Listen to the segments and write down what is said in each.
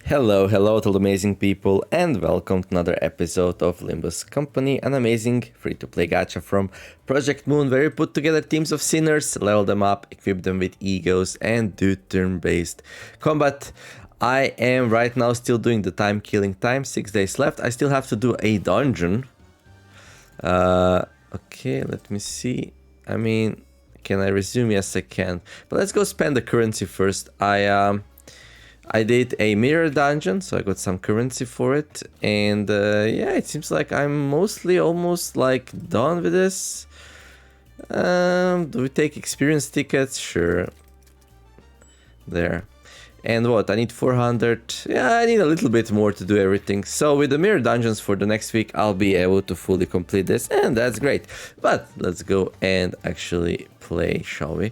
Hello to all amazing people, and welcome to another episode of Limbus Company, an amazing free-to-play gacha from Project Moon, where you put together teams of sinners, level them up, equip them with E.G.Os, and do turn-based combat. I am right now still doing the time-killing time, 6 days left. I still have to do a dungeon. Okay, let me see. I mean, can I resume? Yes, I can. But let's go spend the currency first. I did a mirror dungeon, so I got some currency for it, and yeah, it seems like I'm mostly almost like done with this. Do we take experience tickets? Sure. There. And what? I need 400. Yeah, I need a little bit more to do everything. So with the mirror dungeons for the next week, I'll be able to fully complete this, and that's great. But let's go and actually play, shall we?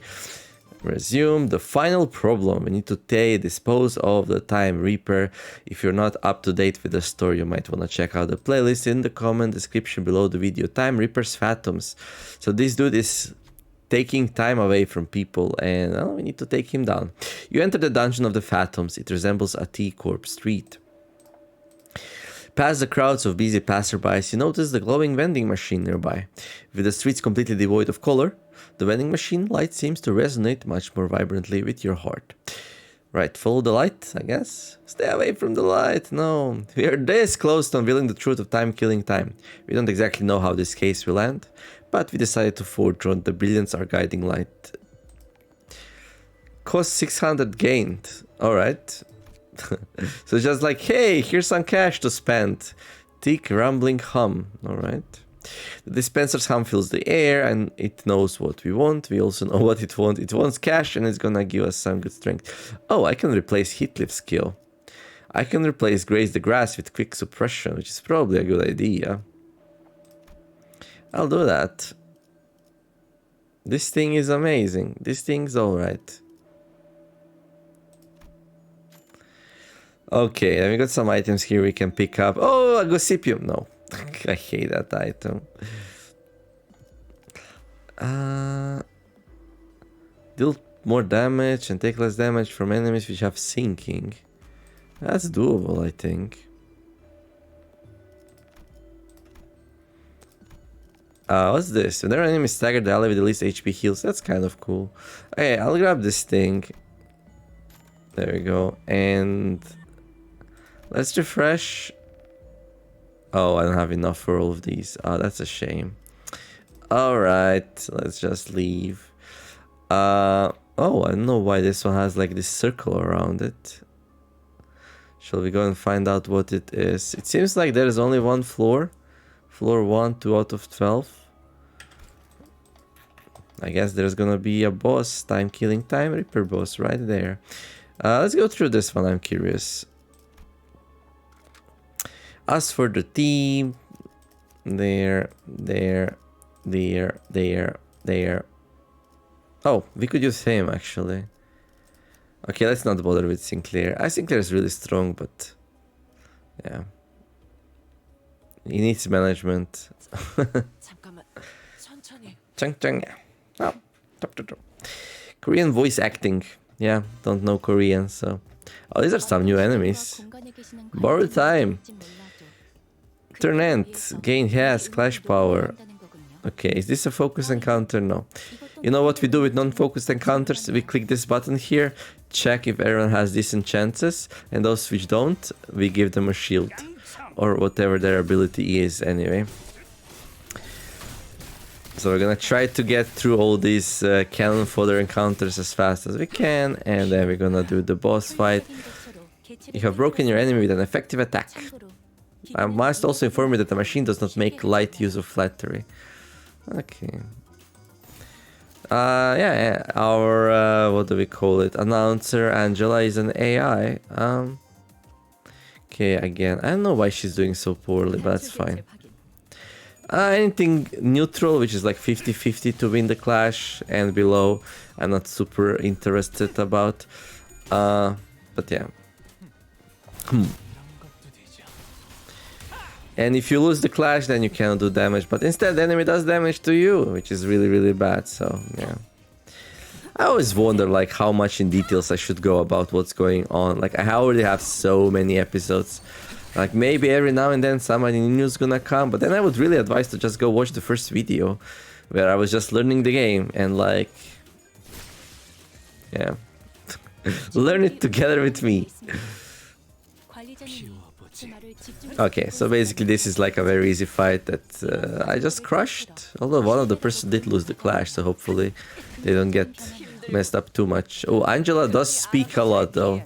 Resume. The final problem: we need to dispose of the Time Reaper. If you're not up to date with the story, you might want to check out the playlist in the comment description below the video. Time Reaper's Phantoms. So this dude is taking time away from people, and well, we need to take him down. You enter the dungeon of the Phantoms. It resembles a T-Corp street. Past the crowds of busy passerbys, you notice the glowing vending machine nearby. With the streets completely devoid of color, the vending machine light seems to resonate much more vibrantly with your heart. Right, follow the light, I guess? Stay away from the light, no. We are this close to unveiling the truth of time-killing time. We don't exactly know how this case will end, but we decided to forge on the brilliance our guiding light. Cost 600 gained, alright. So just like, hey, here's some cash to spend. Tick, rumbling hum, alright. The dispenser's hum fills the air, and it knows what we want. We also know what it wants. It wants cash, and it's gonna give us some good strength. Oh, I can replace hit lift skill. I can replace graze the grass with quick suppression, which is probably a good idea. I'll do that. This thing is amazing. This thing's alright. Okay, and we got some items here we can pick up. Oh, a Gossipium. No. I hate that item. Deal more damage and take less damage from enemies which have sinking. That's doable, I think. What's this? Whenever an enemy is staggered, the ally with the least HP heals. That's kind of cool. Okay, I'll grab this thing. There we go. And let's refresh. Oh, I don't have enough for all of these. Oh, that's a shame. Alright, let's just leave. Oh, I don't know why this one has like this circle around it. Shall we go and find out what it is? It seems like there is only one floor. Floor 1, 2 out of 12. I guess there's gonna be a boss. Time-killing Time Reaper boss right there. Let's go through this one, I'm curious. As for the team, there. Oh, we could use him actually. Okay, let's not bother with Sinclair. Sinclair is really strong, but yeah, he needs management. Oh, Korean voice acting. Yeah, don't know Korean, so. Oh, these are some new enemies. Borrow time. Turn end. Gain has clash power. Okay, is this a focus encounter? No. You know what we do with non-focused encounters? We click this button here, check if everyone has decent chances, and those which don't, we give them a shield. Or whatever their ability is, anyway. So we're gonna try to get through all these cannon fodder encounters as fast as we can, and then we're gonna do the boss fight. You have broken your enemy with an effective attack. I must also inform you that the machine does not make light use of flattery. Okay. Yeah, our, what do we call it? Announcer, Angela, is an AI. Okay, again, I don't know why she's doing so poorly, but that's fine. Anything neutral, which is like 50-50 to win the clash, and below, I'm not super interested about. But yeah. And if you lose the clash, then you cannot do damage. But instead, the enemy does damage to you, which is really, really bad. So, yeah. I always wonder like how much in details I should go about what's going on. Like I already have so many episodes. Like maybe every now and then somebody new is gonna come, but then I would really advise to just go watch the first video where I was just learning the game and like, yeah, learn it together with me. Okay, so basically this is like a very easy fight that I just crushed. Although one of the person did lose the clash, so hopefully they don't get messed up too much. Oh, Angela does speak a lot though.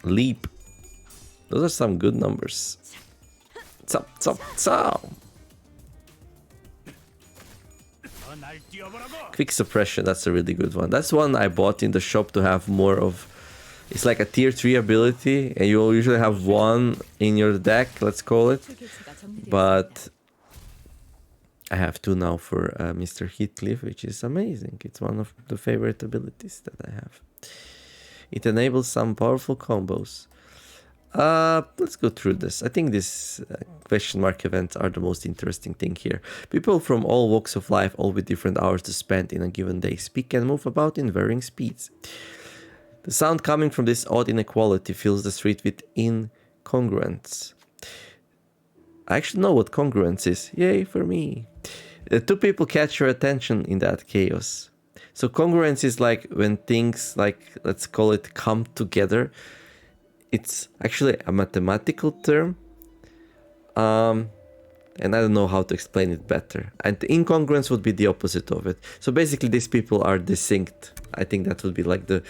Leap. Those are some good numbers. Chop, chop, chop. Quick suppression, that's a really good one. That's one I bought in the shop to have more of. It's like a tier 3 ability, and you usually have one in your deck, let's call it. But I have two now for Mr. Heathcliff, which is amazing. It's one of the favorite abilities that I have. It enables some powerful combos. Let's go through this. I think this question mark events are the most interesting thing here. People from all walks of life, all with different hours to spend in a given day, speak and move about in varying speeds. The sound coming from this odd inequality fills the street with incongruence. I actually know what congruence is. Yay for me. Two people catch your attention in that chaos. So congruence is like when things like, let's call it, come together. It's actually a mathematical term. And I don't know how to explain it better. And incongruence would be the opposite of it. So basically these people are distinct. I think that would be like the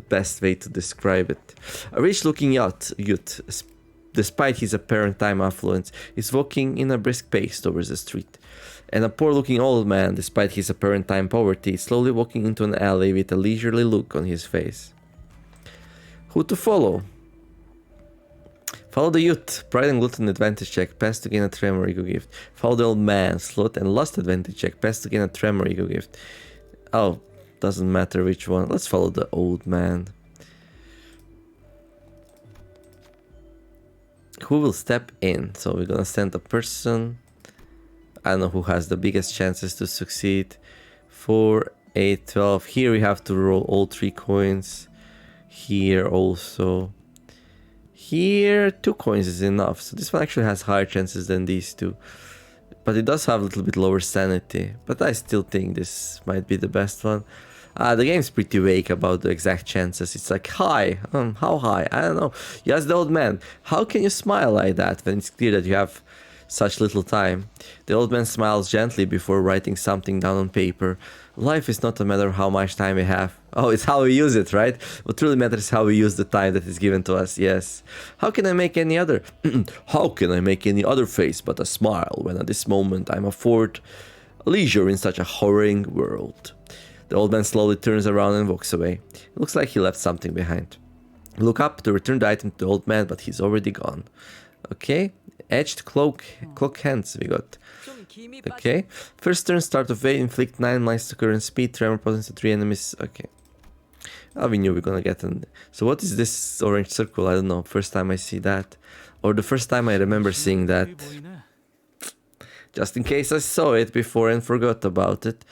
best way to describe it. A rich-looking youth, despite his apparent time affluence, is walking in a brisk pace towards the street. And a poor-looking old man, despite his apparent time poverty, is slowly walking into an alley with a leisurely look on his face. Who to follow? Follow the youth, pride and gluten advantage check, pass to gain a tremor ego gift. Follow the old man, slot and lust advantage check, pass to gain a tremor ego gift. Oh, doesn't matter which one. Let's follow the old man. Who will step in? So we're gonna send a person. I don't know who has the biggest chances to succeed. 4, 8, 12. Here we have to roll all 3 coins. Here also. Here 2 coins is enough. So this one actually has higher chances than these two. But it does have a little bit lower sanity. But I still think this might be the best one. The game's pretty vague about the exact chances. It's like, high. How high? I don't know. You ask the old man, how can you smile like that when it's clear that you have such little time? The old man smiles gently before writing something down on paper. Life is not a matter of how much time we have. Oh, it's how we use it, right? What truly matters is how we use the time that is given to us, yes. How can I make any other? How can I make any other face but a smile when at this moment I'm afford leisure in such a hurrying world? The old man slowly turns around and walks away. It looks like he left something behind. Look up to return the item to the old man, but he's already gone. Okay, edged cloak hands we got. Okay, first turn, start of wave, inflict 9 minus to current speed, tremor potency to 3 enemies. Okay. Oh, we knew we were gonna get an. So what is this orange circle? I don't know. First time I see that. Or the first time I remember seeing that. Just in case I saw it before and forgot about it.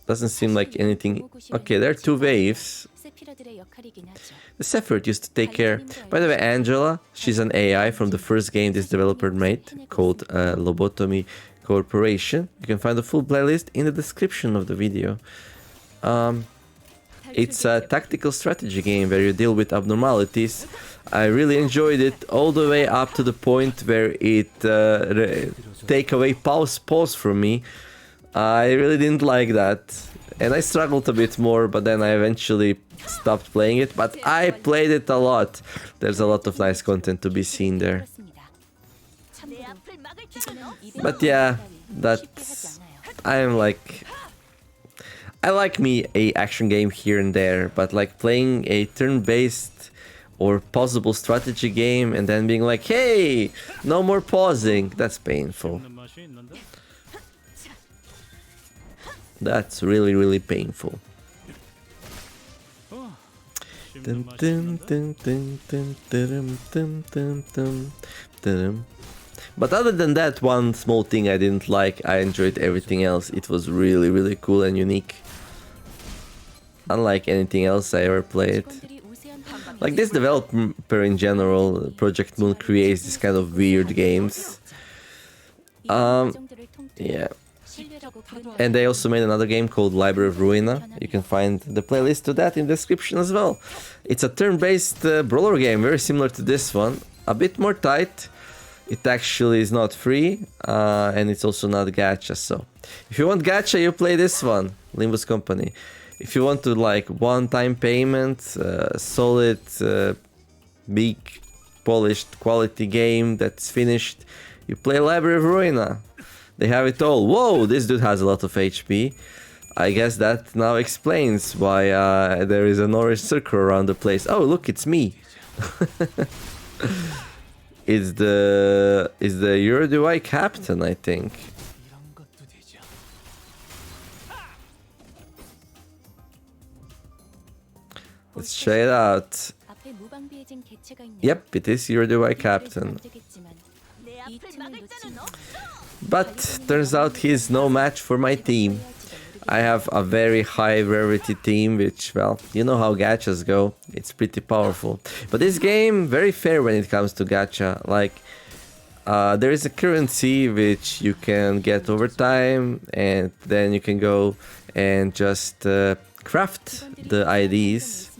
Doesn't seem like anything. Okay, there are 2 waves. The Sephiroth used to take care. By the way, Angela, she's an AI from the first game this developer made, called Lobotomy Corporation. You can find the full playlist in the description of the video. It's a tactical strategy game where you deal with abnormalities. I really enjoyed it all the way up to the point where it take away pause from me. I really didn't like that, and I struggled a bit more, but then I eventually stopped playing it, but I played it a lot. There's a lot of nice content to be seen there. But yeah, that's... I like me a action game here and there, but like playing a turn-based or pausable strategy game and then being like, hey, no more pausing, that's painful. That's really, really painful. But other than that, one small thing I didn't like, I enjoyed everything else. It was really, really cool and unique. Unlike anything else I ever played. Like this developer in general, Project Moon, creates this kind of weird games. Yeah. And they also made another game called Library of Ruina. You can find the playlist to that in the description as well. It's a turn-based brawler game, very similar to this one. A bit more tight. It actually is not free, and it's also not Gatcha, so... If you want Gatcha, you play this one, Limbus Company. If you want to like one-time payment, solid, big, polished, quality game that's finished, you play Library of Ruina. They have it all. Whoa, this dude has a lot of HP. I guess that now explains why there is an orange circle around the place. Oh, look, it's me. It's the Uruguay captain, I think. Let's check it out. Yep, it is Uruguay captain. But turns out he's no match for my team. I have a very high rarity team, which, well, you know how gachas go. It's pretty powerful. But this game, very fair when it comes to gacha. Like, there is a currency which you can get over time, and then you can go and just craft the IDs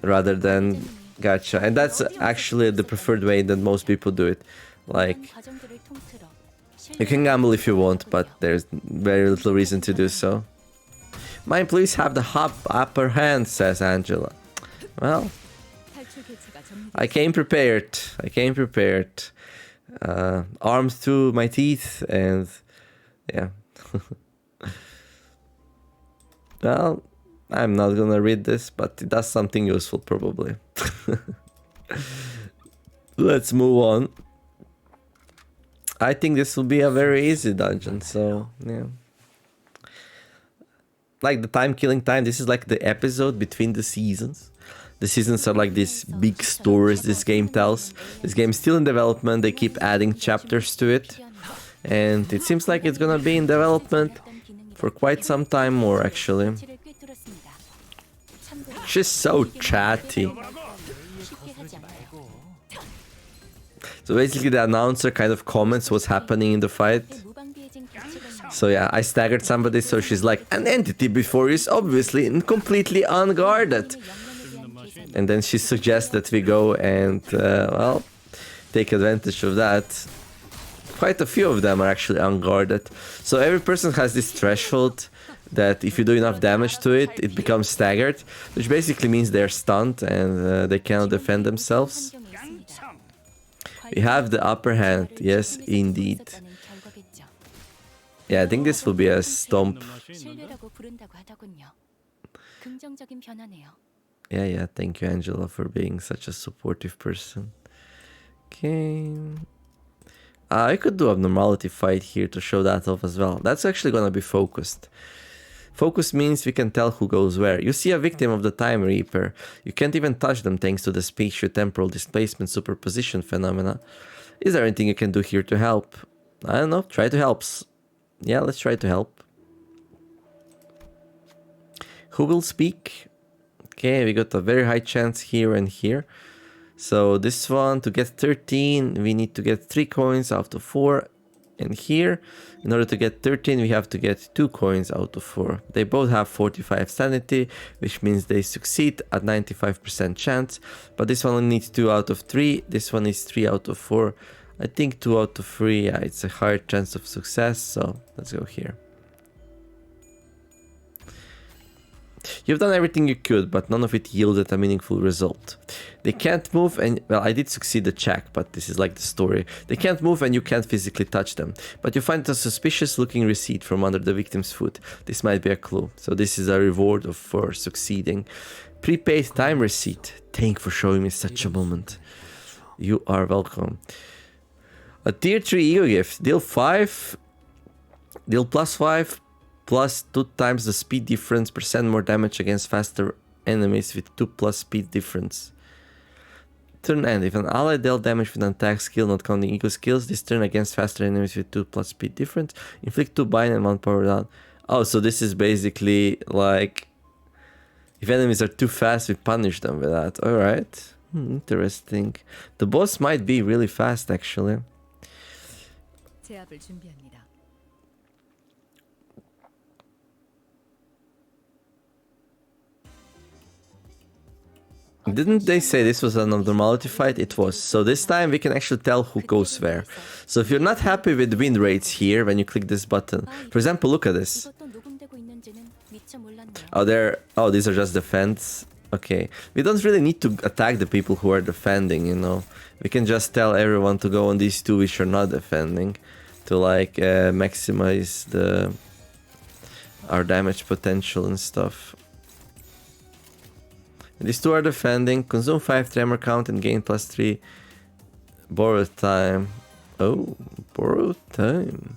rather than gacha. And that's actually the preferred way that most people do it. Like, you can gamble if you want, but there's very little reason to do so. My employees have the upper hand, says Angela. Well, I came prepared. I came prepared. Arms to my teeth, and yeah. Well, I'm not gonna read this, but it does something useful probably. Let's move on. I think this will be a very easy dungeon, so yeah. Like the time killing time, this is like the episode between the seasons. The seasons are like these big stories this game tells. This game is still in development, they keep adding chapters to it. And it seems like it's gonna be in development for quite some time more, actually. She's so chatty. So basically the announcer kind of comments what's happening in the fight. So yeah, I staggered somebody, so she's like, an entity before you is obviously and completely unguarded. And then she suggests that we go and, well, take advantage of that. Quite a few of them are actually unguarded. So every person has this threshold that if you do enough damage to it, it becomes staggered, which basically means they're stunned and they cannot defend themselves. We have the upper hand, yes, indeed. Yeah, I think this will be a stomp. Yeah, thank you, Angela, for being such a supportive person. Okay. I could do a normality fight here to show that off as well. That's actually gonna be focused. Focus means we can tell who goes where. You see a victim of the Time Reaper. You can't even touch them thanks to the spatio-temporal displacement superposition phenomena. Is there anything you can do here to help? I don't know, try to help. Yeah, let's try to help. Who will speak? Okay, we got a very high chance here and here. So this one, to get 13, we need to get 3 coins out of 4. And here, in order to get 13, we have to get 2 coins out of 4. They both have 45 sanity, which means they succeed at 95% chance. But this one only needs 2 out of 3. This one is 3 out of 4. I think 2 out of 3, yeah, it's a higher chance of success. So let's go here. You've done everything you could, but none of it yielded a meaningful result. They can't move and... Well, I did succeed the check, but this is like the story. They can't move and you can't physically touch them. But you find a suspicious looking receipt from under the victim's foot. This might be a clue. So this is a reward for succeeding. Prepaid time receipt. Thank you for showing me such a moment. You are welcome. A tier 3 E.G.O gift. Deal 5. Deal plus 5. Plus 2 times the speed difference, % more damage against faster enemies with 2 plus speed difference. Turn end. If an ally dealt damage with an attack skill not counting E.G.O skills, this turn against faster enemies with 2+ speed difference. Inflict 2 bind and 1 power down. Oh, so this is basically like... If enemies are too fast, we punish them with that. Alright. Interesting. The boss might be really fast, actually. Didn't they say this was an abnormality fight? It was. So this time we can actually tell who goes where. So if you're not happy with win rates here when you click this button, for example, look at this. Oh, these are just defense. Okay. We don't really need to attack the people who are defending, you know. We can just tell everyone to go on these two which are not defending to like maximize our damage potential and stuff. These two are defending. Consume 5 tremor count and gain +3 borrowed time. Oh, borrowed time.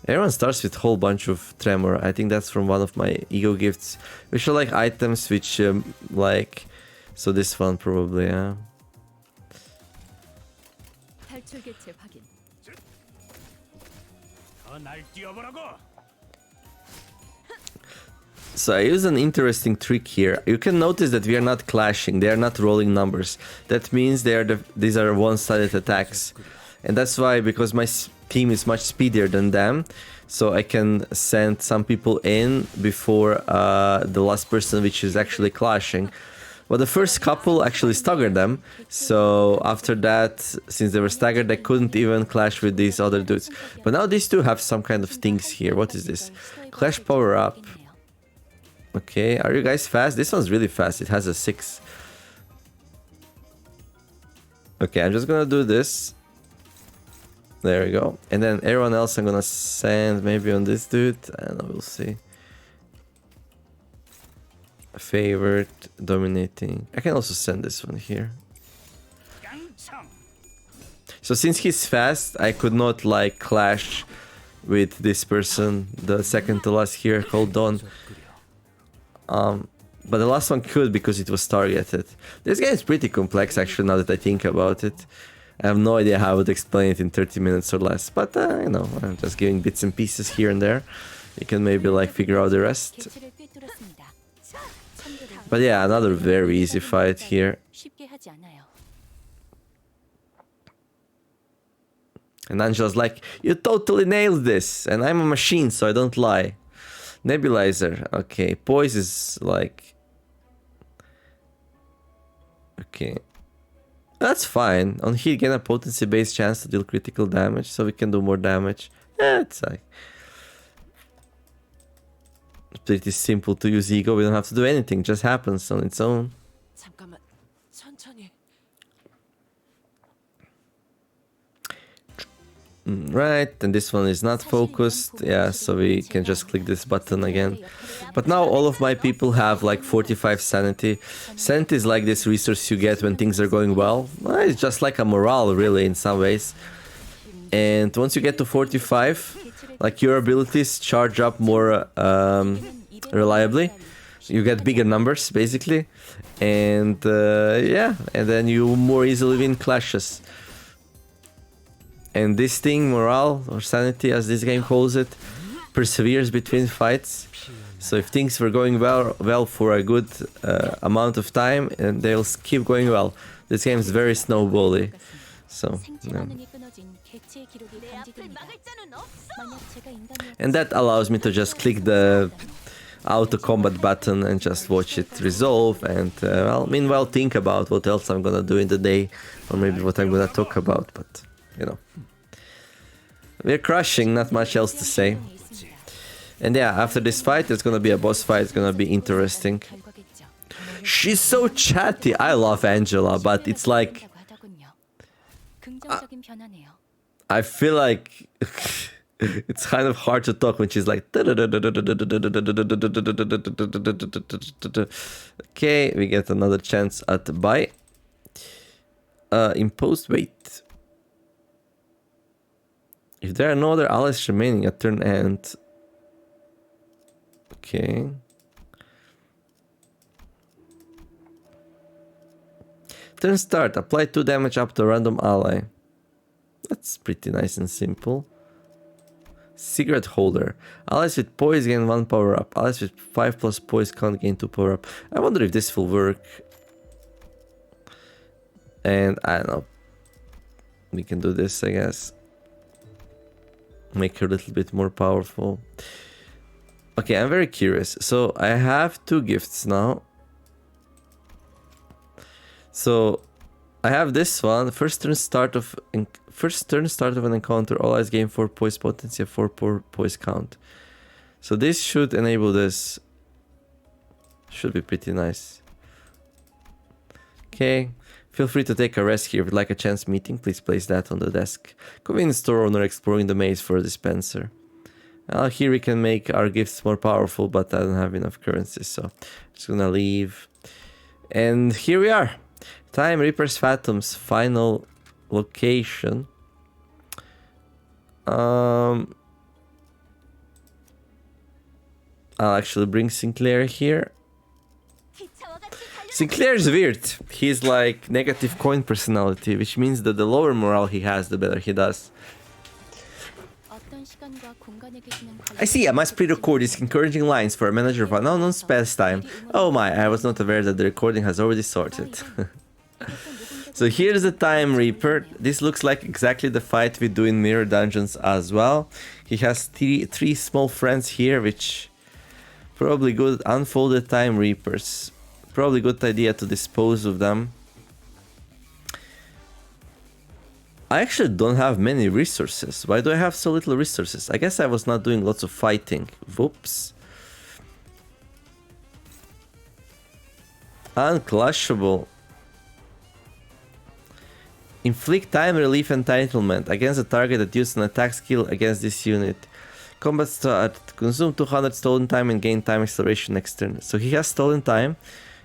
Everyone starts with a whole bunch of tremor. I think that's from one of my E.G.O gifts, which are like items which like... So this one probably, yeah. So I use an interesting trick here. You can notice that we are not clashing. They are not rolling numbers. That means these are one-sided attacks. And that's why, because my team is much speedier than them, so I can send some people in before the last person, which is actually clashing. But the first couple actually staggered them, so after that, since they were staggered, they couldn't even clash with these other dudes. But now these two have some kind of things here. What is this? Clash power up. Okay, are you guys fast? This one's really fast. It has a 6. Okay, I'm just gonna do this. There we go. And then everyone else I'm gonna send maybe on this dude. And we'll see. Favorite, dominating. I can also send this one here. So since he's fast, I could not like clash with this person, the second to last here called Dawn. But the last one could because it was targeted. This game is pretty complex actually now that I think about it. I have no idea how I would explain it in 30 minutes or less, but you know, I'm just giving bits and pieces here and there. You can maybe like figure out the rest. But yeah, another very easy fight here. And Angela's like, you totally nailed this, and I'm a machine, so I don't lie. Nebulizer, okay. Poise is like... Okay. That's fine. On hit, gain a potency-based chance to deal critical damage, so we can do more damage. Yeah, it's like... Pretty simple to use E.G.O. We don't have to do anything, just happens on its own. Right, and this one is not focused, yeah, so we can just click this button again. But now all of my people have like 45 sanity. Sanity is like this resource you get when things are going well. It's just like a morale really in some ways. And once you get to 45, like your abilities charge up more reliably. You get bigger numbers basically. And yeah, and then you more easily win clashes. And this thing, morale, or sanity as this game calls it, perseveres between fights. So if things were going well for a good amount of time, and they'll keep going well. This game is very snowbally. So, yeah. And that allows me to just click the auto combat button and just watch it resolve. And well, meanwhile think about what else I'm gonna do in the day, or maybe what I'm gonna talk about, but you know. We're crushing, not much else to say. And yeah, after this fight, there's gonna be a boss fight, it's gonna be interesting. She's so chatty, I love Angela, but it's like... I feel like... it's kind of hard to talk when she's like... Okay, we get another chance at buy. Imposed wait. If there are no other allies remaining at turn end... Okay. Turn start. Apply 2 damage up to a random ally. That's pretty nice and simple. Cigarette holder. Allies with poise gain 1 power up. Allies with 5 plus poise can't gain 2 power up. I wonder if this will work. And I don't know. We can do this, I guess. Make her a little bit more powerful. Okay, I'm very curious. So I have 2 gifts now. So I have this one. First turn start of an encounter. All allies gain 4 poise potency, 4 poise count. So this should enable this. Should be pretty nice. Okay. Feel free to take a rest here. If you'd like a chance meeting, please place that on the desk. Convenience store owner exploring the maze for a dispenser. Here we can make our gifts more powerful, but I don't have enough currency, so I'm just gonna leave. And here we are. Time Reaper's Phantom's final location. I'll actually bring Sinclair here. Sinclair's weird. He's like negative coin personality, which means that the lower morale he has, the better he does. I see, I must pre-record these encouraging lines for a manager of an unknown's pastime. Oh my, I was not aware that the recording has already started. So here's the Time Reaper. This looks like exactly the fight we do in Mirror Dungeons as well. He has three small friends here, which probably good unfolded Time Reapers. Probably good idea to dispose of them. I actually don't have many resources. Why do I have so little resources? I guess I was not doing lots of fighting. Whoops. Unclashable. Inflict time relief entitlement against a target that uses an attack skill against this unit. Combat start. Consume 200 stolen time and gain time acceleration next turn. So he has stolen time.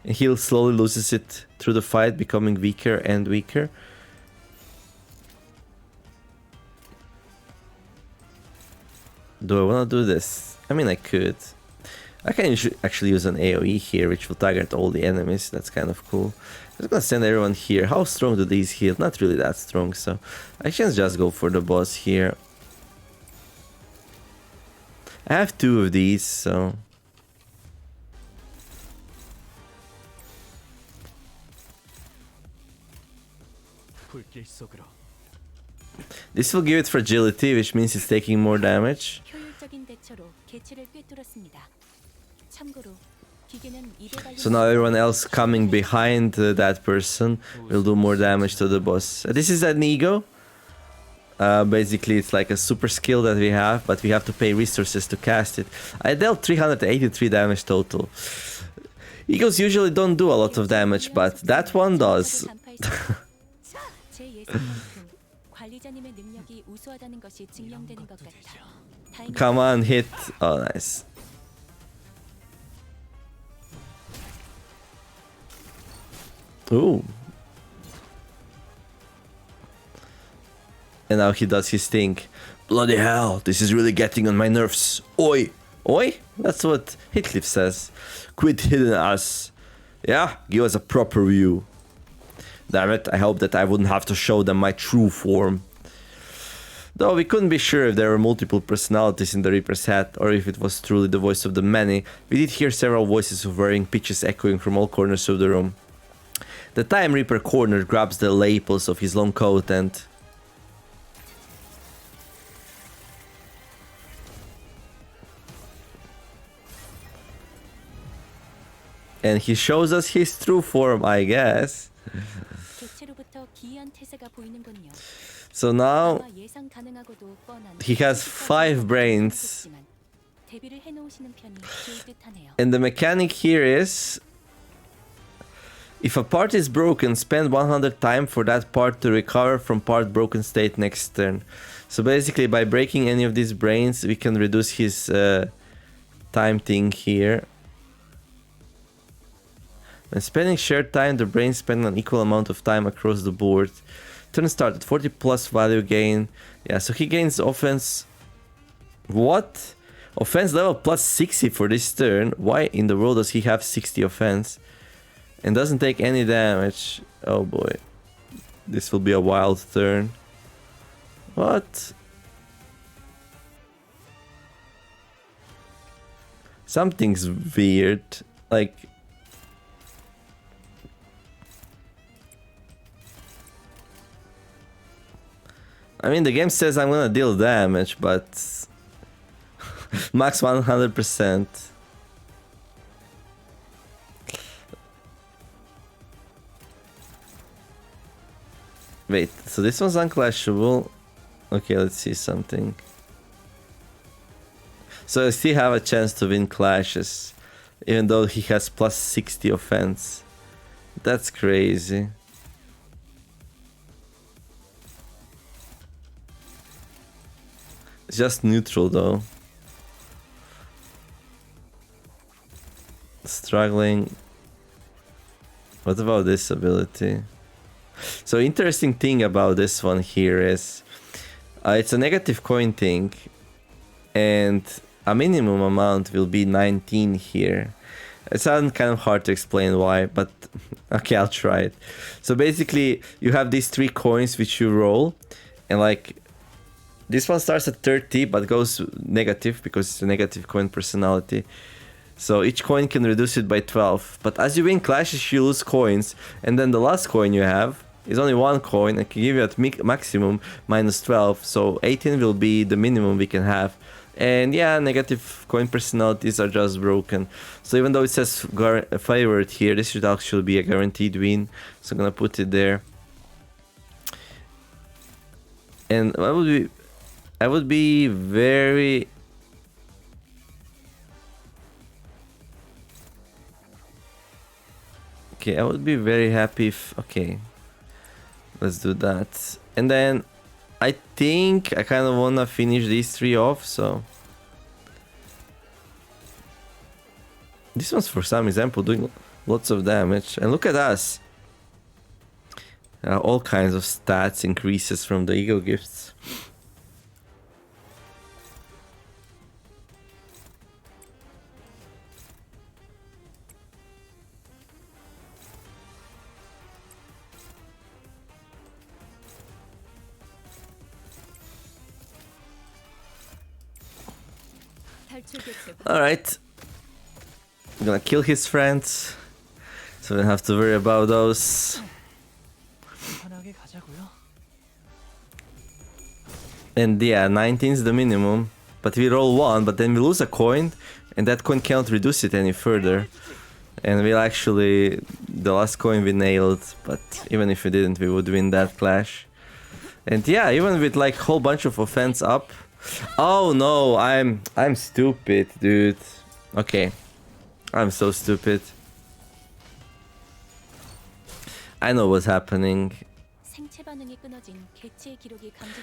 And he'll slowly loses it through the fight, becoming weaker and weaker. Do I want to do this? I mean, I could. I can actually use an AoE here, which will target all the enemies. That's kind of cool. I'm just gonna send everyone here. How strong do these heal? Not really that strong, so I can just go for the boss here. I have 2 of these, so... This will give it fragility, which means it's taking more damage. So now everyone else coming behind that person will do more damage to the boss. This is an E.G.O. Basically it's like a super skill that we have, but we have to pay resources to cast it. I dealt 383 damage total. E.G.O.s usually don't do a lot of damage, but that one does. Come on, hit. Oh, nice. Ooh. And now he does his thing. Bloody hell, this is really getting on my nerves. Oi. Oi? That's what Heathcliff says. Quit hitting us. Yeah, give us a proper view. Damn it, I hope that I wouldn't have to show them my true form. Though we couldn't be sure if there were multiple personalities in the Reaper's hat, or if it was truly the voice of the many, we did hear several voices of varying pitches echoing from all corners of the room. The Time Reaper corner grabs the lapels of his long coat and... And he shows us his true form, I guess. So now he has 5 brains. And the mechanic here is, if a part is broken, spend 100 time for that part to recover from part broken state next turn. So basically by breaking any of these brains, we can reduce his time thing here. When spending shared time, the brains spend an equal amount of time across the board. Turn started, 40 plus value gain. Yeah, so he gains offense. What? Offense level plus 60 for this turn. Why in the world does he have 60 offense? and doesn't take any damage. Oh boy. This will be a wild turn. What? Something's weird. Like... I mean, the game says I'm gonna deal damage, but... max 100%. Wait, so this one's unclashable. Okay, let's see something. So I still have a chance to win clashes, even though he has plus 60 offense. That's crazy. It's just neutral though. Struggling. What about this ability? So interesting thing about this one here is it's a negative coin thing, and a minimum amount will be 19 here. It sounds kind of hard to explain why, but okay, I'll try it. So basically you have these 3 coins which you roll, and like this one starts at 30 but goes negative because it's a negative coin personality. So each coin can reduce it by 12, but as you win clashes you lose coins, and then the last coin you have is only 1 coin and can give you at maximum minus 12, so 18 will be the minimum we can have. And yeah, negative coin personalities are just broken. So even though it says favored here, this should actually be a guaranteed win, so I'm gonna put it there. And I would be very... Okay, I would be very happy if... Okay, let's do that. And then I think I kind of want to finish these 3 off, so... This one's for some example doing lots of damage. And look at us! All kinds of stats increases from the E.G.O gifts. Alright. I'm gonna kill his friends, so we don't have to worry about those. And yeah, 19 is the minimum, but we roll 1, but then we lose a coin, and that coin can't reduce it any further. And we'll actually... the last coin we nailed, but even if we didn't, we would win that clash. And yeah, even with like whole bunch of offense up... Oh no, I'm stupid, dude. Okay, I'm so stupid. I know what's happening.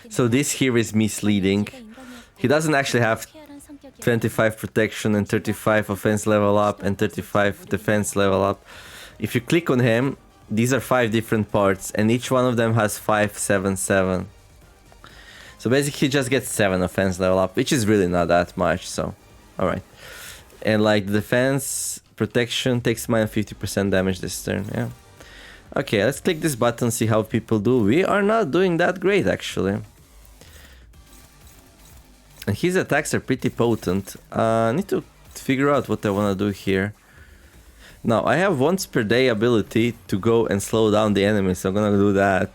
So this here is misleading. He doesn't actually have 25 protection and 35 offense level up and 35 defense level up. If you click on him, these are 5 different parts, and each one of them has 5, 7, 7. So basically he just gets 7 offense level up, which is really not that much, so alright. And like the defense protection takes minus 50% damage this turn, yeah. Okay, let's click this button, see how people do. We are not doing that great actually. And his attacks are pretty potent. I need to figure out what I want to do here. Now, I have once per day ability to go and slow down the enemy, so I'm gonna do that.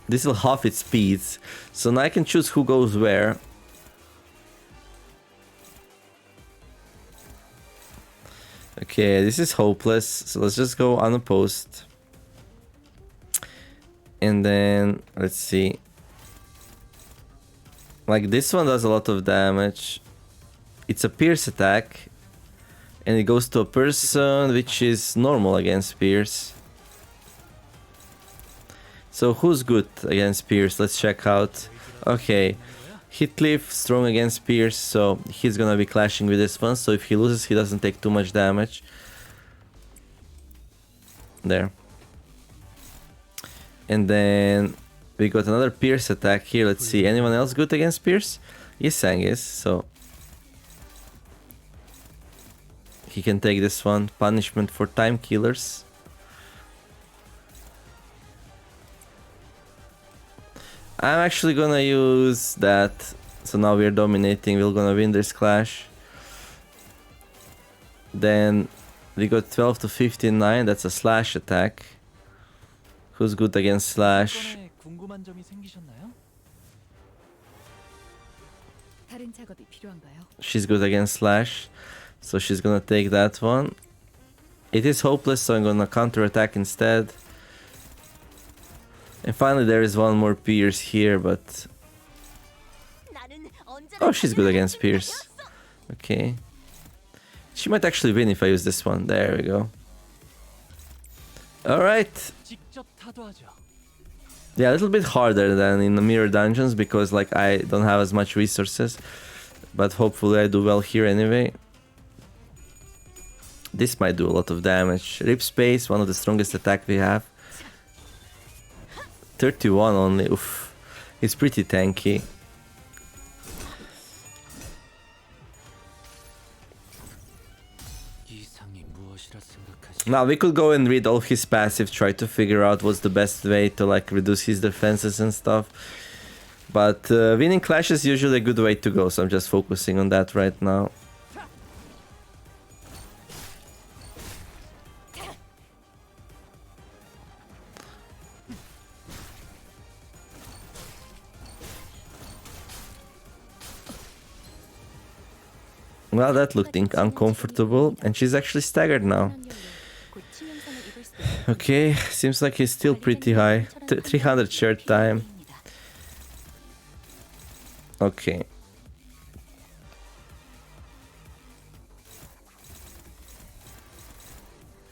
This will half its speeds, so now I can choose who goes where. Okay, this is hopeless, so let's just go unopposed. And then, let's see. Like, this one does a lot of damage. It's a pierce attack, and it goes to a person, which is normal against pierce. So who's good against pierce? Let's check out. Okay, Heathcliff, strong against pierce, so he's gonna be clashing with this one. So if he loses, he doesn't take too much damage. There. And then we got another pierce attack here. Let's see, anyone else good against pierce? Yisang is, so he can take this one. Punishment for time killers. I'm actually gonna use that. So now we're dominating. We're gonna win this clash. Then we got 12 to 59. That's a slash attack. Who's good against slash? She's good against slash. So she's gonna take that one. It is hopeless, so I'm gonna counter-attack instead. And finally there is one more Pierce here, but... Oh, she's good against Pierce. Okay. She might actually win if I use this one. There we go. Alright. Yeah, a little bit harder than in the mirror dungeons because like I don't have as much resources. But hopefully I do well here anyway. This might do a lot of damage. Rip Space, one of the strongest attack we have. 31 only, oof. It's pretty tanky. Now we could go and read all of his passive, try to figure out what's the best way to like reduce his defenses and stuff. But winning Clash is usually a good way to go, so I'm just focusing on that right now. Well, that looked uncomfortable, and she's actually staggered now. Okay, seems like he's still pretty high. 300 shared time. Okay.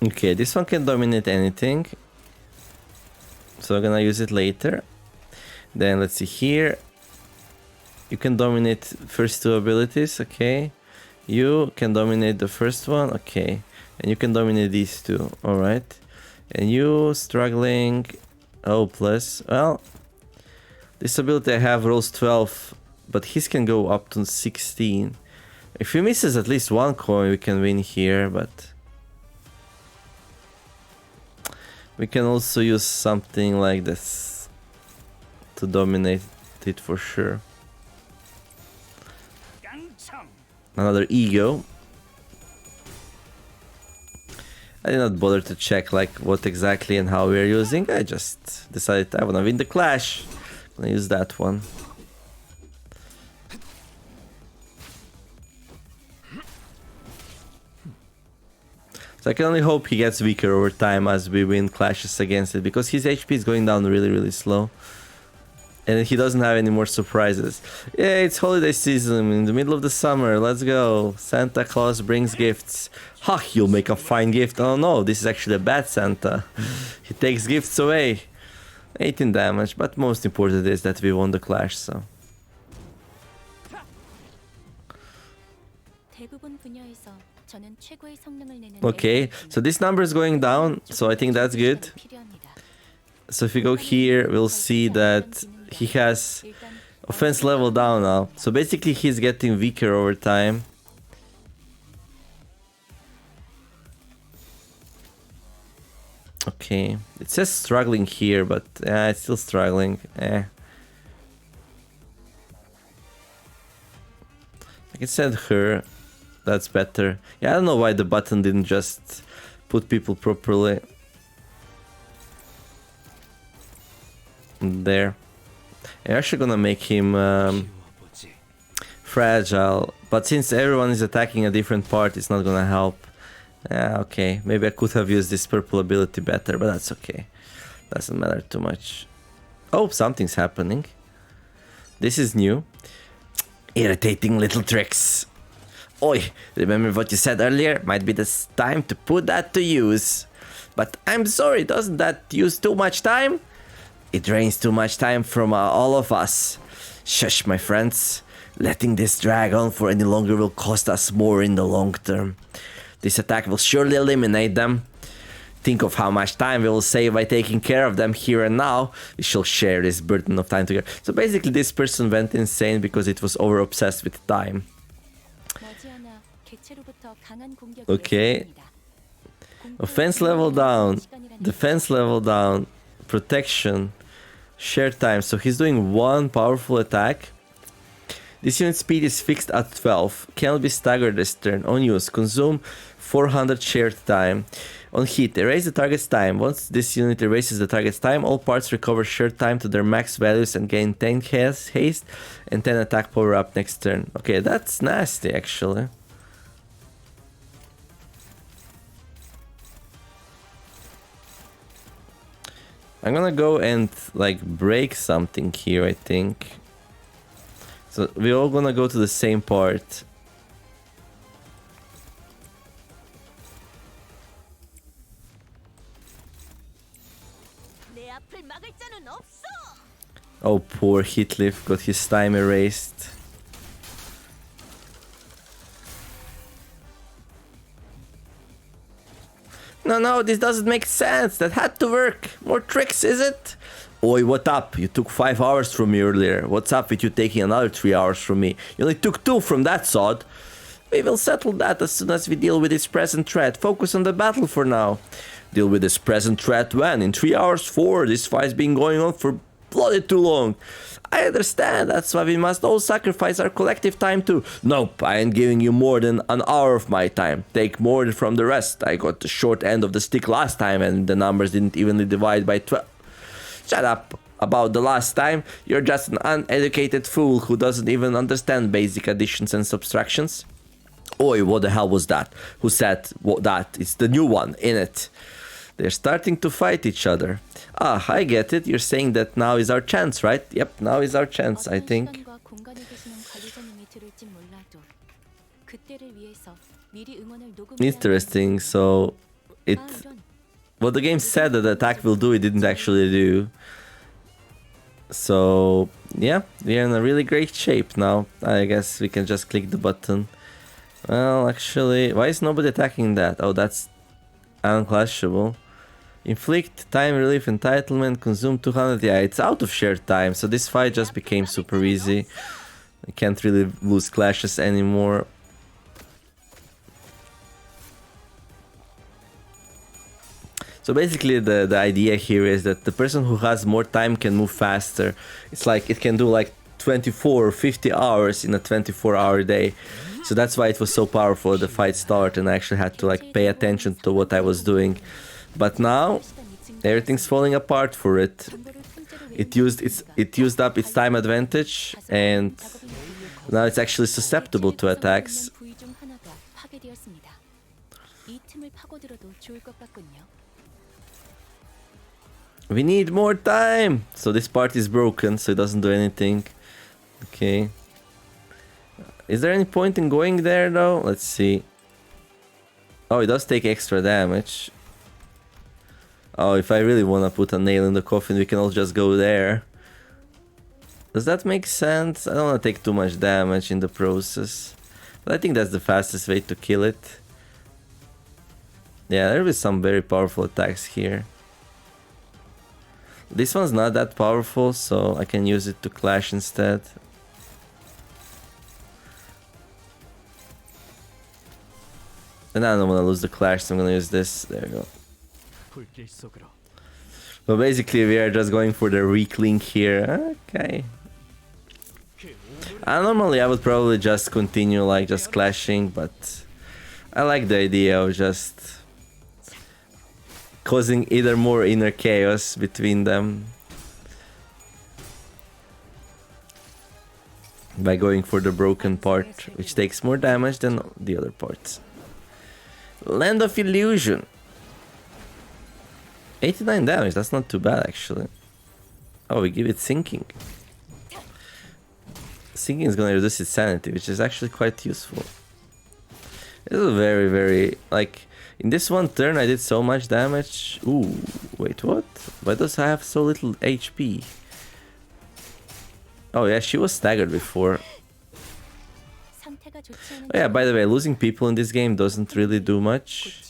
Okay, this one can dominate anything. So I'm gonna use it later. Then let's see here. You can dominate first two abilities, okay. You can dominate the first one, okay. And you can dominate these two, alright. And you struggling. Oh, plus. Well, this ability I have rolls 12, but his can go up to 16. If he misses at least one coin, we can win here, but we can also use something like this to dominate it for sure. Another E.G.O. I did not bother to check like what exactly and how we're using. I just decided I wanna win the clash. I'm gonna use that one. So I can only hope he gets weaker over time as we win clashes against it, because his HP is going down really slow. And he doesn't have any more surprises. Yeah, it's holiday season in the middle of the summer. Let's go. Santa Claus brings gifts. Ha, he'll make a fine gift. Oh no, this is actually a bad Santa. He takes gifts away. 18 damage, but most important is that we won the clash, so. Okay, so this number is going down, so I think that's good. So if we go here, we'll see that he has offense level down now. So basically he's getting weaker over time. Okay, it says struggling here, but it's still struggling. I can send her. That's better. Yeah, I don't know why the button didn't just put people properly. There. I'm actually gonna make him fragile, but since everyone is attacking a different part, it's not gonna help. Okay, maybe I could have used this purple ability better, but that's okay. Doesn't matter too much. Oh, something's happening. This is new. Irritating little tricks. Oi, remember what you said earlier? Might be the time to put that to use. But I'm sorry, doesn't that use too much time? It drains too much time from all of us. Shush, my friends. Letting this drag on for any longer will cost us more in the long term. This attack will surely eliminate them. Think of how much time we will save by taking care of them here and now. We shall share this burden of time together. So basically this person went insane because it was over obsessed with time. Okay. Offense level down. Defense level down. Protection. Share time. So he's doing one powerful attack. This unit speed is fixed at 12. Cannot be staggered this turn. On use. Consume 400 shared time. On hit, erase the target's time. Once this unit erases the target's time, all parts recover shared time to their max values and gain 10 haste and 10 attack power up next turn. Okay, that's nasty actually. I'm gonna go and like break something here, I think. So we're all gonna go to the same part. Oh, poor Hitleaf got his time erased. No, this doesn't make sense. That had to work. More tricks, is it? Oi, what up? You took 5 hours from me earlier. What's up with you taking another 3 hours from me? You only took 2 from that sod. We will settle that as soon as we deal with its present threat. Focus on the battle for now. Deal with this present threat when? In 3 hours? 4? This fight's been going on for bloody too long. I understand, that's why we must all sacrifice our collective time too. Nope, I ain't giving you more than an hour of my time. Take more from the rest. I got the short end of the stick last time and the numbers didn't evenly divide by 12. Shut up about the last time. You're just an uneducated fool who doesn't even understand basic additions and subtractions. Oi, what the hell was that? Who said that? It's the new one, innit? They're starting to fight each other. Ah, I get it. You're saying that now is our chance, right? Yep, now is our chance, I think. Interesting, so what the game said that the attack will do, it didn't actually do. So, yeah, we're in a really great shape now. I guess we can just click the button. Well, actually, why is nobody attacking that? Oh, that's unclashable. Inflict, time relief, entitlement, consume 200. Yeah, it's out of shared time, so this fight just became super easy. I can't really lose clashes anymore. So basically the idea here is that the person who has more time can move faster. It's like it can do like 24 or 50 hours in a 24-hour day. So that's why it was so powerful at the fight start, and I actually had to like pay attention to what I was doing. But now everything's falling apart for it. It used up its time advantage, and now it's actually susceptible to attacks. We need more time! So this part is broken, so it doesn't do anything. Okay. Is there any point in going there though? Let's see. Oh, it does take extra damage. Oh, if I really want to put a nail in the coffin, we can all just go there. Does that make sense? I don't want to take too much damage in the process. But I think that's the fastest way to kill it. Yeah, there will be some very powerful attacks here. This one's not that powerful, so I can use it to clash instead. And I don't want to lose the clash, so I'm gonna use this. There we go. So basically we are just going for the weak link here. Okay. Normally I would probably just continue like just clashing, but I like the idea of just causing either more inner chaos between them by going for the broken part, which takes more damage than the other parts. Land of Illusion. 89 damage, that's not too bad actually. Oh, we give it Sinking. Sinking is gonna reduce its sanity, which is actually quite useful. This is very, like, in this one turn I did so much damage. Ooh, wait, what? Why does I have so little HP? Oh yeah, she was staggered before. Oh yeah, by the way, losing people in this game doesn't really do much,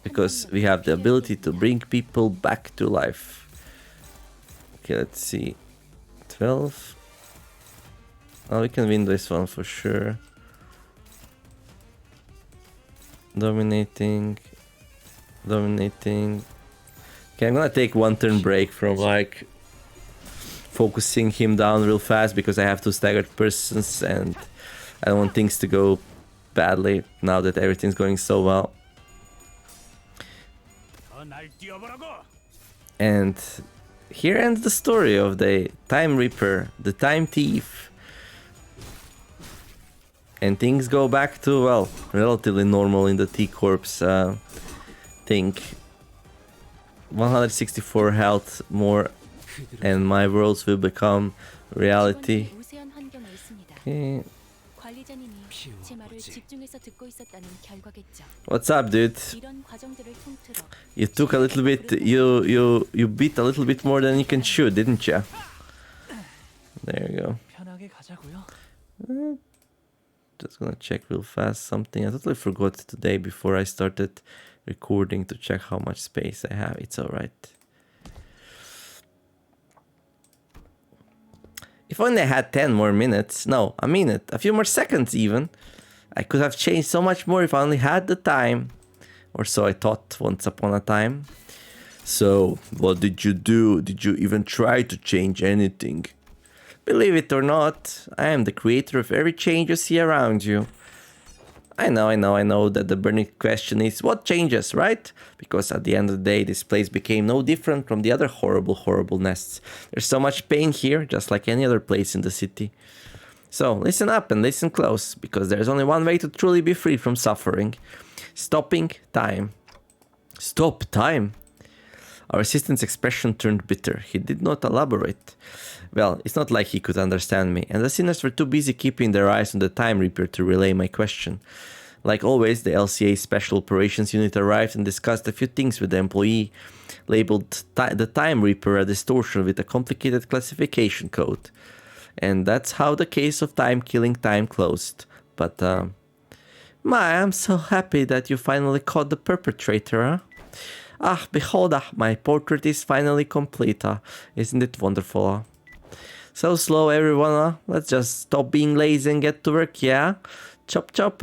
because we have the ability to bring people back to life. Okay, let's see. 12. Oh, we can win this one for sure. Dominating. Dominating. Okay, I'm gonna take one turn break from like focusing him down real fast because I have two staggered persons and I don't want things to go badly now that everything's going so well. And here ends the story of the Time Reaper, the Time Thief. And things go back to, well, relatively normal in the T-Corps thing. 164 health more and my worlds will become reality. Okay. What's up, dude? You took a little bit, you beat a little bit more than you can chew, didn't you? There you go. Just gonna check real fast something. I totally forgot today before I started recording to check how much space I have. It's alright. If only I had 10 more minutes. No, a minute. A few more seconds even. I could have changed so much more if I only had the time. Or so I thought once upon a time. So, what did you do? Did you even try to change anything? Believe it or not, I am the creator of every change you see around you. I know that the burning question is what changes, right? Because at the end of the day, this place became no different from the other horrible nests. There's so much pain here, just like any other place in the city. So listen up and listen close, because there's only one way to truly be free from suffering. Stopping time. Stop time? Our assistant's expression turned bitter. He did not elaborate. Well, it's not like he could understand me, and the sinners were too busy keeping their eyes on the Time Reaper to relay my question. Like always, the LCA Special Operations Unit arrived and discussed a few things with the employee, labeled the Time Reaper a distortion with a complicated classification code. And that's how the case of time killing time closed. But, I'm so happy that you finally caught the perpetrator, huh? Ah, behold, my portrait is finally complete, isn't it wonderful? So slow, everyone, let's just stop being lazy and get to work, yeah? Chop chop,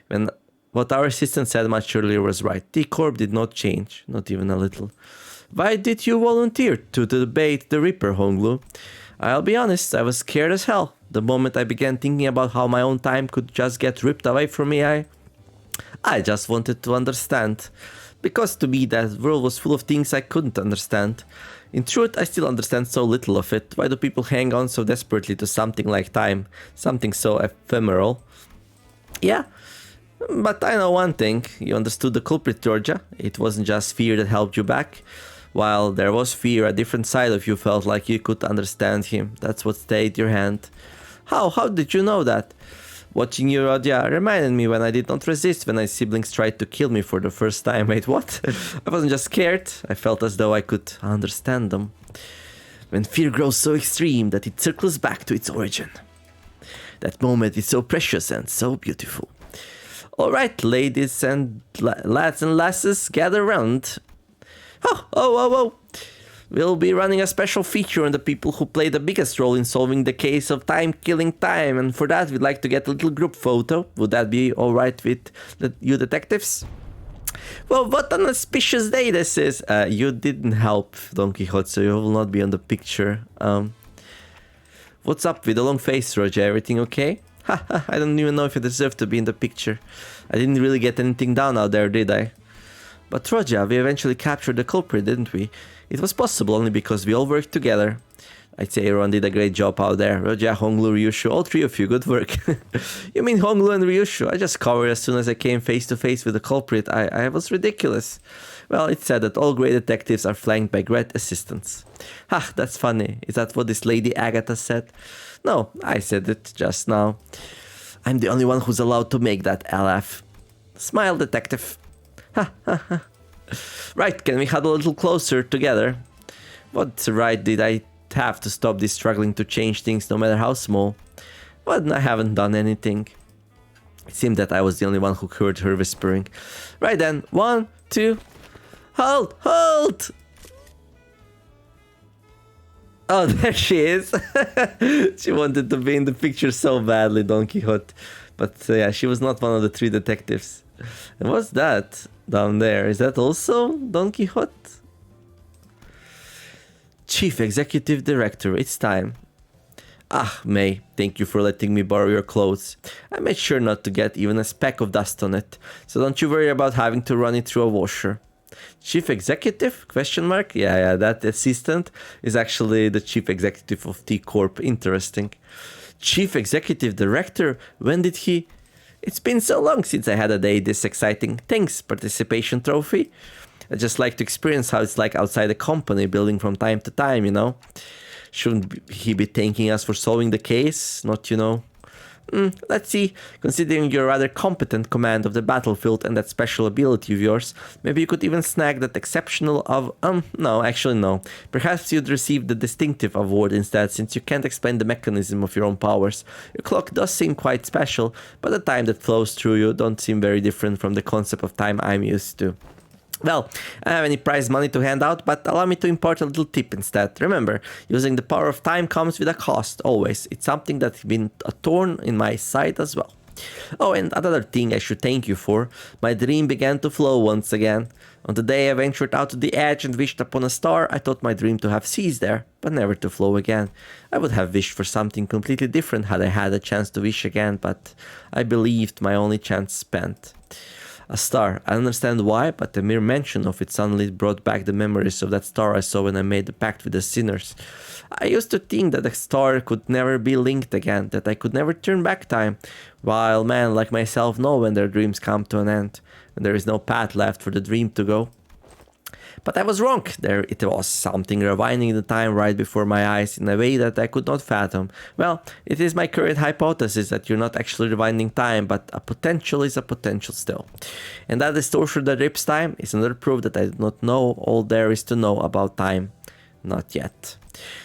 When what our assistant said much earlier was right. T-Corp did not change, not even a little. Why did you volunteer to debate the Reaper, Honglu? I'll be honest, I was scared as hell. The moment I began thinking about how my own time could just get ripped away from me, I just wanted to understand. Because to me, that world was full of things I couldn't understand. In truth, I still understand so little of it. Why do people hang on so desperately to something like time? Something so ephemeral? Yeah, but I know one thing. You understood the culprit, Georgia. It wasn't just fear that held you back. While there was fear, a different side of you felt like you could understand him. That's what stayed your hand. How? How did you know that? Watching you, Rodya, reminded me when I did not resist when my siblings tried to kill me for the first time. Wait, what? I wasn't just scared. I felt as though I could understand them. When fear grows so extreme that it circles back to its origin. That moment is so precious and so beautiful. Alright, ladies and lads and lasses, gather round. Oh. We'll be running a special feature on the people who play the biggest role in solving the case of time killing time, and for that we'd like to get a little group photo. Would that be alright with you detectives? Well, what an auspicious day this is. You didn't help, Don Quixote, so you will not be on the picture. What's up with the long face, Roger? Everything okay? I don't even know if you deserve to be in the picture. I didn't really get anything down out there, did I? But Roger, we eventually captured the culprit, didn't we? It was possible only because we all worked together. I'd say everyone did a great job out there. Roger, Honglu, Ryushu, all three of you, good work. You mean Honglu and Ryushu? I just covered as soon as I came face to face with the culprit. I was ridiculous. Well, it's said that all great detectives are flanked by great assistants. Ha, that's funny. Is that what this lady Agatha said? No, I said it just now. I'm the only one who's allowed to make that laugh. Smile, detective. Right, can we huddle a little closer together? What right did I have to stop this struggling to change things no matter how small? Well, I haven't done anything. It seemed that I was the only one who heard her whispering. Right then, 1, 2, halt! Oh, there she is. She wanted to be in the picture so badly, Don Quixote. But yeah, she was not one of the 3 detectives. And what's that down there? Is that also Don Quixote? Chief Executive Director, it's time. Ah, May, thank you for letting me borrow your clothes. I made sure not to get even a speck of dust on it, so don't you worry about having to run it through a washer. Chief Executive? Question mark? Yeah, that assistant is actually the Chief Executive of T Corp. Interesting. Chief Executive Director? When did he... It's been so long since I had a day this exciting. Thanks, participation trophy. I just like to experience how it's like outside the company, building from time to time, you know? Shouldn't he be thanking us for solving the case? Not, you know... let's see. Considering your rather competent command of the battlefield and that special ability of yours, maybe you could even snag that exceptional of... no, actually no. Perhaps you'd receive the distinctive award instead, since you can't explain the mechanism of your own powers. Your clock does seem quite special, but the time that flows through you don't seem very different from the concept of time I'm used to. Well, I don't have any prize money to hand out, but allow me to impart a little tip instead. Remember, using the power of time comes with a cost, always. It's something that's been a thorn in my side as well. Oh, and another thing I should thank you for. My dream began to flow once again. On the day I ventured out to the edge and wished upon a star, I thought my dream to have ceased there, but never to flow again. I would have wished for something completely different had I had a chance to wish again, but I believed my only chance spent. A star. I understand why, but the mere mention of it suddenly brought back the memories of that star I saw when I made the pact with the sinners. I used to think that a star could never be linked again, that I could never turn back time, while men like myself know when their dreams come to an end, and there is no path left for the dream to go. But I was wrong. There it was, something rewinding the time right before my eyes in a way that I could not fathom. Well, it is my current hypothesis that you're not actually rewinding time, but a potential is a potential still. And that distortion that rips time is another proof that I do not know all there is to know about time. Not yet.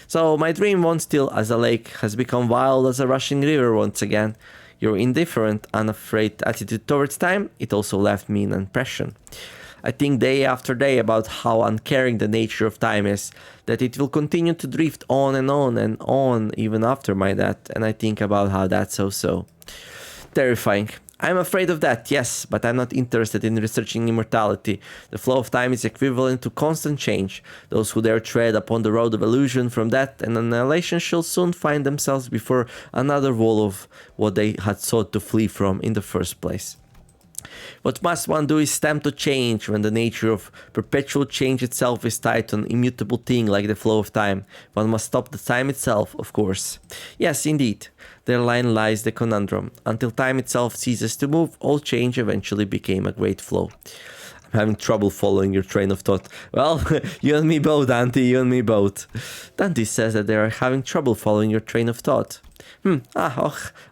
So my dream, once still as a lake, has become wild as a rushing river once again. Your indifferent, unafraid attitude towards time, it also left me an impression. I think day after day about how uncaring the nature of time is, that it will continue to drift on and on even after my death, and I think about how that's so terrifying. I'm afraid of that, yes, but I'm not interested in researching immortality. The flow of time is equivalent to constant change. Those who dare tread upon the road of illusion from death and annihilation shall soon find themselves before another wall of what they had sought to flee from in the first place. What must one do is stamp to change when the nature of perpetual change itself is tied to an immutable thing like the flow of time. One must stop the time itself, of course. Yes, indeed. Therein lies the conundrum. Until time itself ceases to move, all change eventually became a great flow. I'm having trouble following your train of thought. Well, you and me both, Dante, you and me both. Dante says that they are having trouble following your train of thought.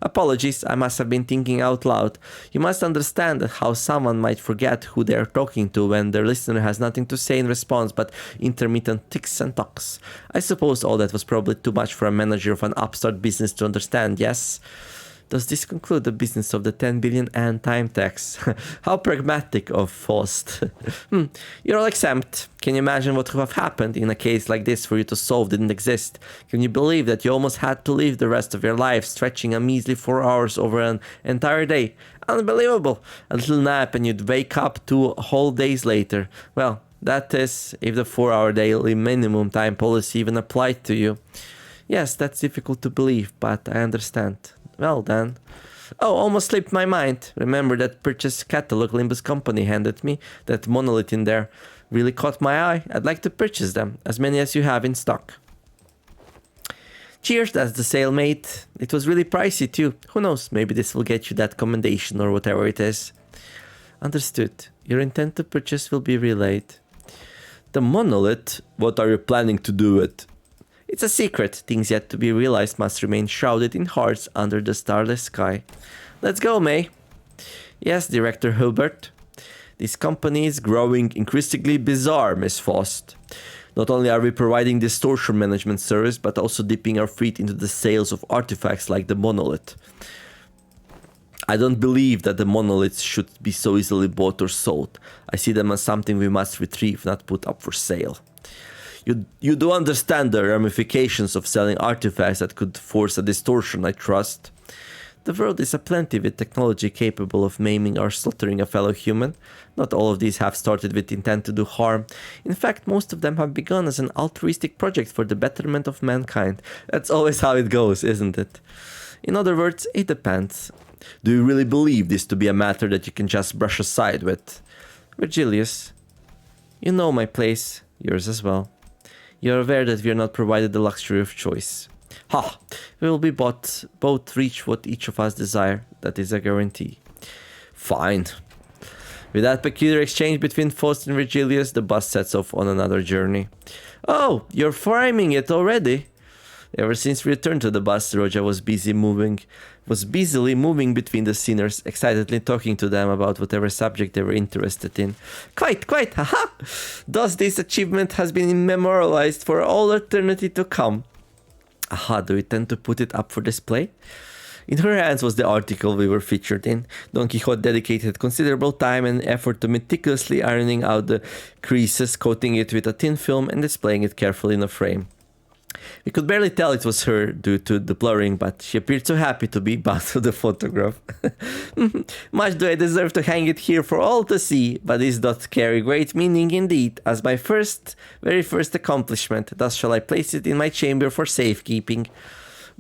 Apologies, I must have been thinking out loud. You must understand that how someone might forget who they are talking to when their listener has nothing to say in response but intermittent ticks and talks. I suppose all that was probably too much for a manager of an upstart business to understand, yes? Does this conclude the business of the 10 billion and time tax? How pragmatic of Faust. You're all exempt. Can you imagine what would have happened in a case like this for you to solve didn't exist? Can you believe that you almost had to live the rest of your life stretching a measly 4 hours over an entire day? Unbelievable. A little nap and you'd wake up 2 whole days later. Well, that is if the 4-hour daily minimum time policy even applied to you. Yes, that's difficult to believe, but I understand. Well then. Oh, almost slipped my mind. Remember that purchase catalog Limbus company handed me? That monolith in there really caught my eye. I'd like to purchase them, as many as you have in stock. Cheers, that's the sale, mate. It was really pricey too. Who knows, maybe this will get you that commendation or whatever it is. Understood. Your intent to purchase will be relayed. The monolith? What are you planning to do with it? It's a secret. Things yet to be realized must remain shrouded in hearts under the starless sky. Let's go, May. Yes, Director Hilbert. This company is growing increasingly bizarre, Miss Faust. Not only are we providing distortion management service, but also dipping our feet into the sales of artifacts like the monolith. I don't believe that the monoliths should be so easily bought or sold. I see them as something we must retrieve, not put up for sale. You do understand the ramifications of selling artifacts that could force a distortion, I trust. The world is aplenty with technology capable of maiming or slaughtering a fellow human. Not all of these have started with intent to do harm. In fact, most of them have begun as an altruistic project for the betterment of mankind. That's always how it goes, isn't it? In other words, it depends. Do you really believe this to be a matter that you can just brush aside with? Virgilius, you know my place, yours as well. You're aware that we are not provided the luxury of choice. Ha! We will be both reach what each of us desire. That is a guarantee. Fine. With that peculiar exchange between Faust and Virgilius, the bus sets off on another journey. Oh, you're framing it already? Ever since we returned to the bus, Roja was busily moving between the sinners, excitedly talking to them about whatever subject they were interested in. Quite, haha! Thus this achievement has been memorialized for all eternity to come. Aha, do we tend to put it up for display? In her hands was the article we were featured in. Don Quixote dedicated considerable time and effort to meticulously ironing out the creases, coating it with a thin film and displaying it carefully in a frame. We could barely tell it was her due to the blurring, but she appeared so happy to be bound to the photograph. Much do I deserve to hang it here for all to see, but this doth carry great meaning indeed, as my very first accomplishment. Thus shall I place it in my chamber for safekeeping.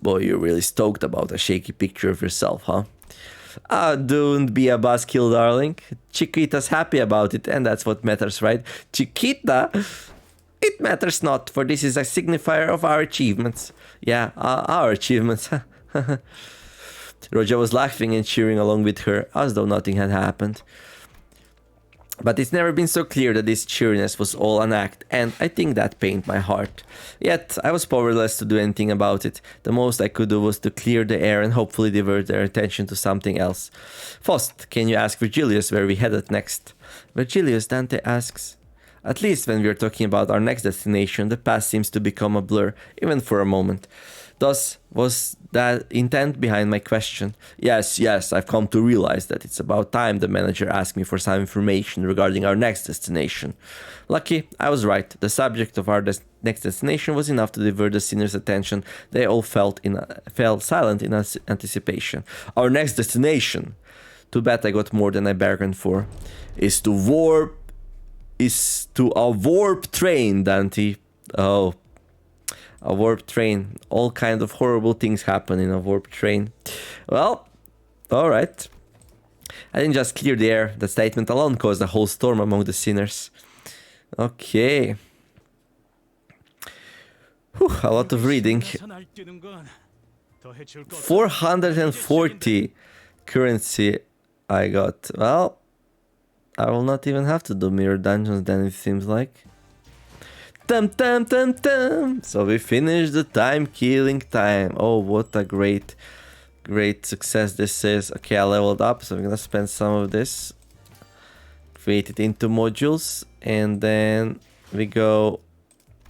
Boy, you're really stoked about a shaky picture of yourself, huh? Ah, don't be a buzzkill, darling. Chiquita's happy about it, and that's what matters, right? Chiquita? It matters not, for this is a signifier of our achievements. Yeah, our achievements. Roja was laughing and cheering along with her, as though nothing had happened. But it's never been so clear that this cheeriness was all an act, and I think that pained my heart. Yet, I was powerless to do anything about it. The most I could do was to clear the air and hopefully divert their attention to something else. Faust, can you ask Virgilius where we headed next? Virgilius, Dante asks. At least when we are talking about our next destination, the past seems to become a blur, even for a moment. Thus was that intent behind my question. Yes, I've come to realize that it's about time the manager asked me for some information regarding our next destination. Lucky, I was right. The subject of our next destination was enough to divert the sinners' attention. They all fell silent in anticipation. Our next destination, too bad I got more than I bargained for, is to a warp train, Dante. Oh, a warp train. All kinds of horrible things happen in a warp train. Well, alright. I didn't just clear the air. That statement alone caused a whole storm among the sinners. Okay. Whew, a lot of reading. 440 currency I got. Well, I will not even have to do mirror dungeons then, it seems like. So we finished the time-killing time. Oh, what a great success this is. Okay, I leveled up, so I'm gonna spend some of this. Create it into modules. And then we go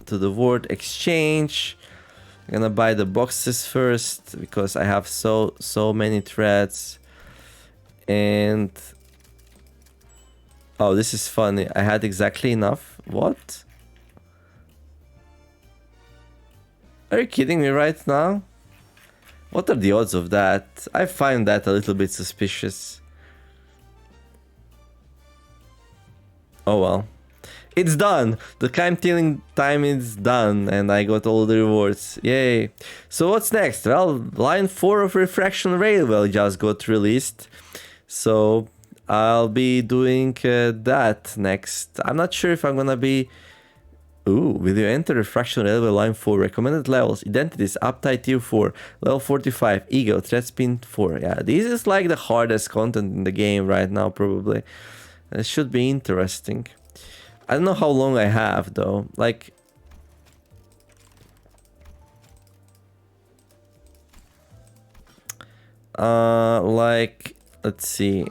to the word exchange. I'm gonna buy the boxes first, because I have so many threads. And... oh, this is funny. I had exactly enough. What? Are you kidding me right now? What are the odds of that? I find that a little bit suspicious. Oh well. It's done! The time-killing time is done, and I got all the rewards. Yay! So what's next? Well, line 4 of Refraction Railway just got released. So... I'll be doing that next. I'm not sure if I'm gonna be... Ooh, will you enter Refraction Railway Line 4? Recommended levels, Identities, Uptide Tier 4, Level 45, E.G.O, Threat Spin 4. Yeah, this is like the hardest content in the game right now, probably. It should be interesting. I don't know how long I have, though. Like... let's see...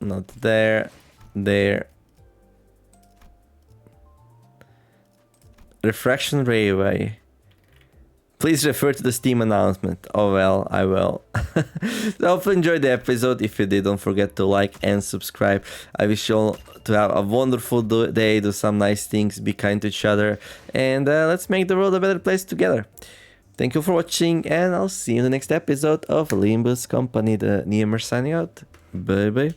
Not there. Refraction Railway. Please refer to the Steam announcement. Oh well, I will. So hopefully enjoyed the episode. If you did, don't forget to like and subscribe. I wish you all to have a wonderful day, do some nice things, be kind to each other, and let's make the world a better place together. Thank you for watching, and I'll see you in the next episode of Limbus Company, the TheNeomare signing out. Bye bye.